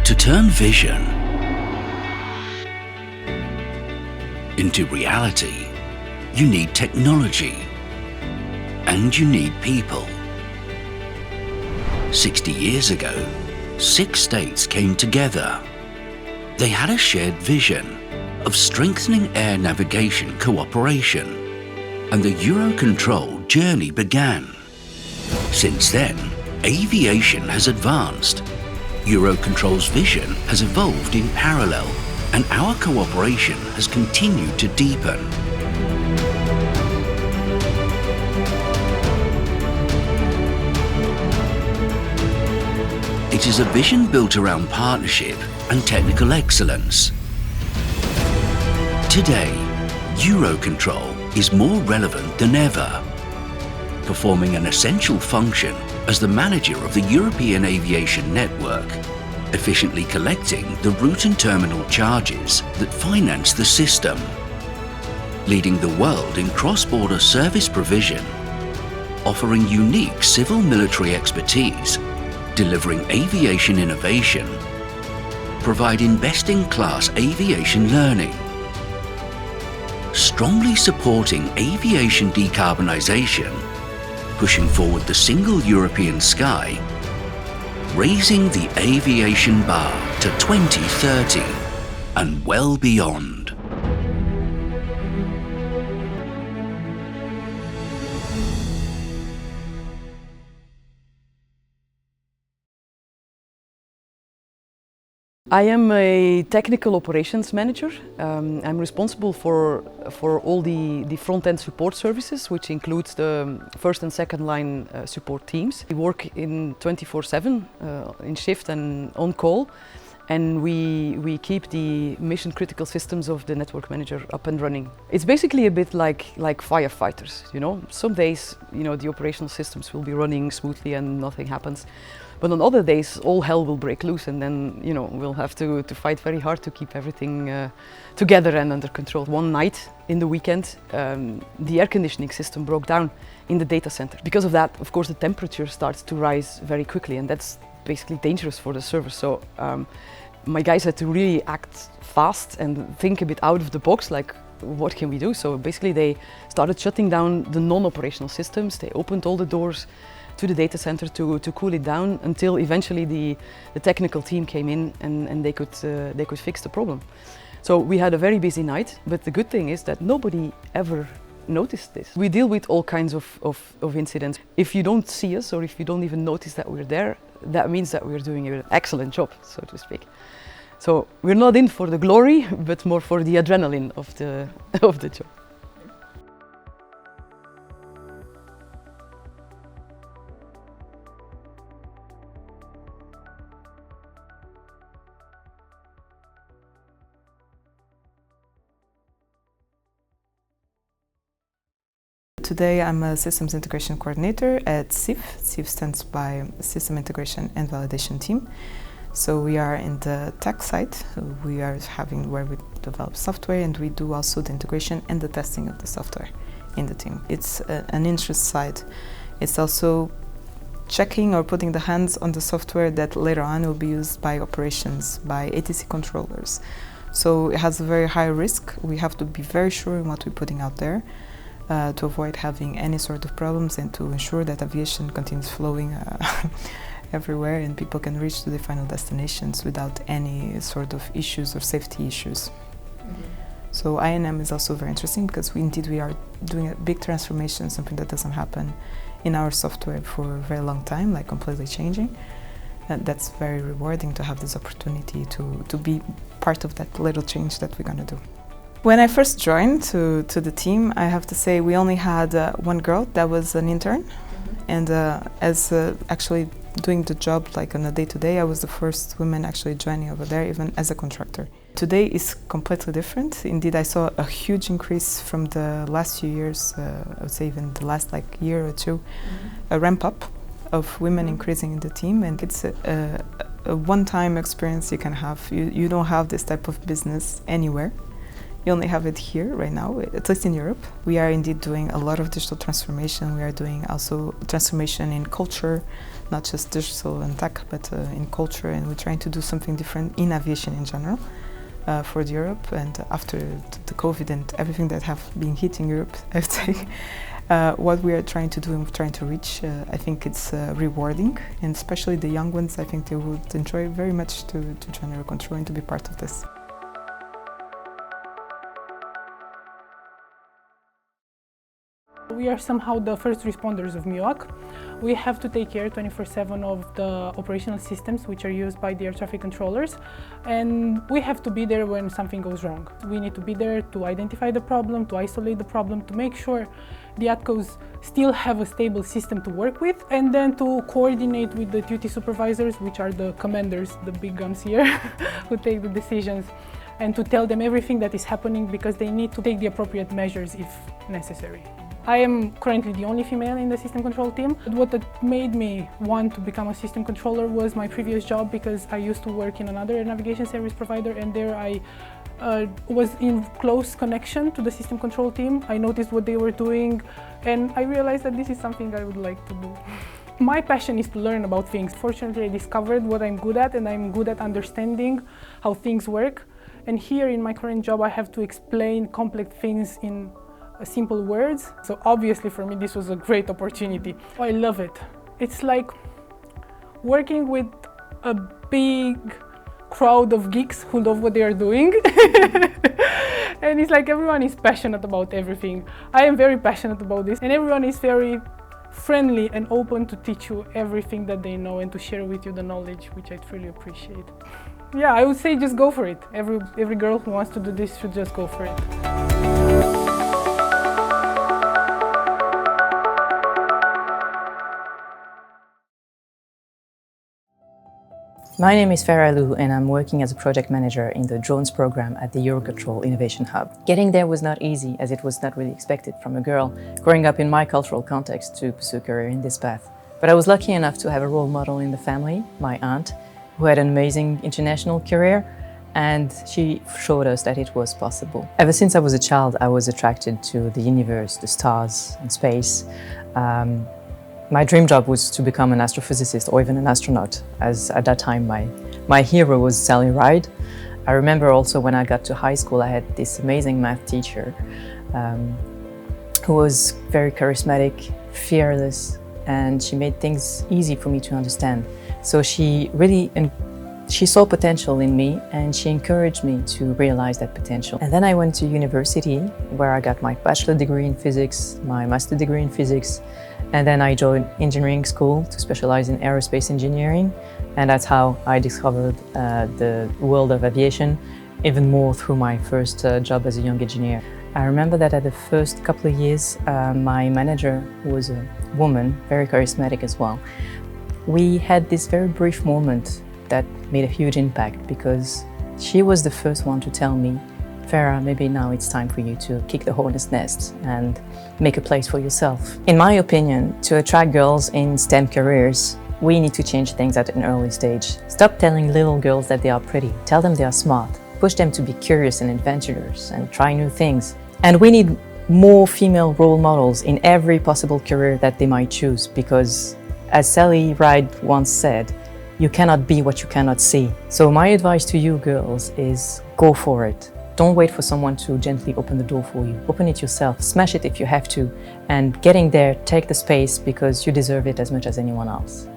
To turn vision into reality, you need technology and you need people. 60 years ago, 6 states came together. They had a shared vision of strengthening air navigation cooperation, and the EUROCONTROL journey began. Since then, aviation has advanced. EUROCONTROL's vision has evolved in parallel, and our cooperation has continued to deepen. It is a vision built around partnership and technical excellence. Today, EUROCONTROL is more relevant than ever, performing an essential function as the manager of the European aviation network, efficiently collecting the route and terminal charges that finance the system, leading the world in cross-border service provision, offering unique civil-military expertise, delivering aviation innovation, providing best-in-class aviation learning, strongly supporting aviation decarbonisation, pushing forward the single European sky, raising the aviation bar to 2030 and well beyond. I am a technical operations manager. I'm responsible for all the front-end support services, which includes the first and second line support teams. We work in 24/7 in shift and on call, and we keep the mission critical systems of the network manager up and running. It's basically a bit like firefighters, you know. Some days, you know, the operational systems will be running smoothly and nothing happens. But on other days, all hell will break loose, and then, you know, we'll have to fight very hard to keep everything together and under control. One night in the weekend, the air conditioning system broke down in the data center. Because of that, of course, the temperature starts to rise very quickly, and that's basically dangerous for the server. So my guys had to really act fast and think a bit out of the box, like, what can we do? So basically they started shutting down the non-operational systems. They opened all the doors to the data center to cool it down until eventually the technical team came in and they could fix the problem. So we had a very busy night, but the good thing is that nobody ever noticed this. We deal with all kinds of incidents. If you don't see us or if you don't even notice that we're there, that means that we're doing an excellent job, so to speak. So we're not in for the glory, but more for the adrenaline of the job. Today I'm a Systems Integration Coordinator at SIV. SIV stands by System Integration and Validation Team. So we are in the tech side. We are having where we develop software, and we do also the integration and the testing of the software in the team. It's an interest side. It's also checking or putting the hands on the software that later on will be used by operations, by ATC controllers. So it has a very high risk. We have to be very sure in what we're putting out there. To avoid having any sort of problems and to ensure that aviation continues flowing everywhere and people can reach to their final destinations without any sort of issues or safety issues. Mm-hmm. So I&M is also very interesting because we are doing a big transformation, something that doesn't happen in our software for a very long time, like completely changing. And that's very rewarding to have this opportunity to be part of that little change that we're going to do. When I first joined to the team, I have to say we only had one girl that was an intern. Mm-hmm. And as actually doing the job like on a day-to-day, I was the first woman actually joining over there, even as a contractor. Today is completely different. Indeed, I saw a huge increase from the last few years, I would say even the last like year or two, mm-hmm. a ramp up of women increasing in the team, and it's a one-time experience you can have. You don't have this type of business anywhere. You only have it here right now, at least in Europe. We are indeed doing a lot of digital transformation. We are doing also transformation in culture, not just digital and tech, but in culture, and we're trying to do something different in aviation in general for Europe. And after the COVID and everything that have been hitting Europe, I would say, what we are trying to do and trying to reach, I think it's rewarding, and especially the young ones, I think they would enjoy very much to join EUROCONTROL and to be part of this. We are somehow the first responders of MUOC. We have to take care 24/7 of the operational systems which are used by the air traffic controllers, and we have to be there when something goes wrong. We need to be there to identify the problem, to isolate the problem, to make sure the ATCOs still have a stable system to work with, and then to coordinate with the duty supervisors, which are the commanders, the big guns here, who take the decisions, and to tell them everything that is happening, because they need to take the appropriate measures if necessary. I am currently the only female in the system control team. What made me want to become a system controller was my previous job, because I used to work in another navigation service provider, and there I was in close connection to the system control team. I noticed what they were doing, and I realized that this is something I would like to do. My passion is to learn about things. Fortunately, I discovered what I'm good at, and I'm good at understanding how things work. And here in my current job, I have to explain complex things in simple words. So obviously for me this was a great opportunity. I love it. It's like working with a big crowd of geeks who love what they are doing. And it's like everyone is passionate about everything. I am very passionate about this, and everyone is very friendly and open to teach you everything that they know and to share with you the knowledge, which I truly appreciate. Yeah, I would say just go for it. Every girl who wants to do this should just go for it. My name is Farah Lou, and I'm working as a project manager in the drones program at the EUROCONTROL Innovation Hub. Getting there was not easy, as it was not really expected from a girl growing up in my cultural context to pursue a career in this path. But I was lucky enough to have a role model in the family, my aunt, who had an amazing international career, and she showed us that it was possible. Ever since I was a child, I was attracted to the universe, the stars, and space. My dream job was to become an astrophysicist or even an astronaut, as at that time my hero was Sally Ride. I remember also when I got to high school, I had this amazing math teacher who was very charismatic, fearless, and she made things easy for me to understand. So she saw potential in me, and she encouraged me to realize that potential. And then I went to university, where I got my bachelor degree in physics, my master degree in physics, and then I joined engineering school to specialize in aerospace engineering, and that's how I discovered the world of aviation, even more through my first job as a young engineer. I remember that at the first couple of years, my manager, who was a woman, very charismatic as well, we had this very brief moment that made a huge impact, because she was the first one to tell me, Farah, maybe now it's time for you to kick the hornet's nest and make a place for yourself. In my opinion, to attract girls in STEM careers, we need to change things at an early stage. Stop telling little girls that they are pretty. Tell them they are smart. Push them to be curious and adventurous and try new things. And we need more female role models in every possible career that they might choose, because as Sally Ride once said, you cannot be what you cannot see. So my advice to you girls is go for it. Don't wait for someone to gently open the door for you. Open it yourself, smash it if you have to, and getting there, take the space, because you deserve it as much as anyone else.